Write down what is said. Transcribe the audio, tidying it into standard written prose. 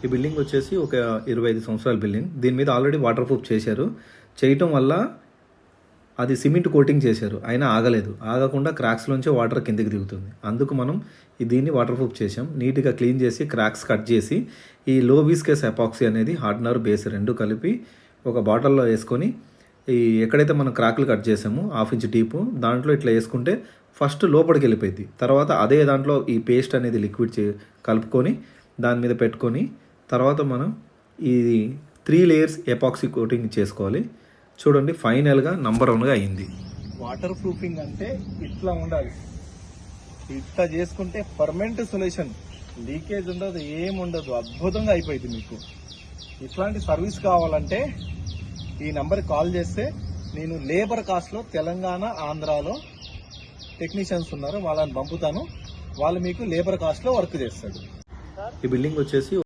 ఈ బిల్డింగ్ వచ్చేసి ఒక 25 సంవత్సరాల బిల్డింగ్. దీని మీద ఆల్రెడీ వాటర్ ప్రూఫ్ చేశారు. చేయటం వల్ల అది సిమెంట్ కోటింగ్ చేశారు, అయినా ఆగలేదు. ఆగకుండా క్రాక్స్లోంచి వాటర్ కిందకి దిగుతుంది. అందుకు మనం దీన్ని వాటర్ ప్రూఫ్ చేసాం. నీట్గా క్లీన్ చేసి క్రాక్స్ కట్ చేసి ఈ లో విస్కస్ ఎపాక్సీ అనేది హార్డ్నర్ బేస్ రెండు కలిపి ఒక బాటిల్లో వేసుకొని ఈ ఎక్కడైతే మనం క్రాక్లు కట్ చేసామో 1/2 ఇంచ్ డీపు దాంట్లో ఇట్లా వేసుకుంటే ఫస్ట్ లోపలికి వెళ్ళిపోయింది. తర్వాత అదే దాంట్లో ఈ పేస్ట్ అనేది లిక్విడ్ కలుపుకొని దాని మీద పెట్టుకొని తర్వాత మనం ఈ 3 లేయర్స్ ఎపాక్సీ కోటింగ్ చేసుకోవాలి. చూడండి, ఫైనల్గా నంబర్ 1గా అయింది. వాటర్ ప్రూఫింగ్ అంటే ఇట్లా ఉండాలి. ఇట్లా చేసుకుంటే పర్మనెంట్ సొల్యూషన్, లీకేజ్ ఉండదు, ఏముండదు, అద్భుతంగా అయిపోయింది. మీకు ఇట్లాంటి సర్వీస్ కావాలంటే ఈ నంబర్కి కాల్ చేస్తే నేను లేబర్ కాస్ట్లో తెలంగాణ ఆంధ్రాలో టెక్నీషియన్స్ ఉన్నారు, వాళ్ళని పంపుతాను. వాళ్ళు మీకు లేబర్ కాస్ట్లో వర్క్ చేస్తాడు. ఈ బిల్డింగ్ వచ్చేసి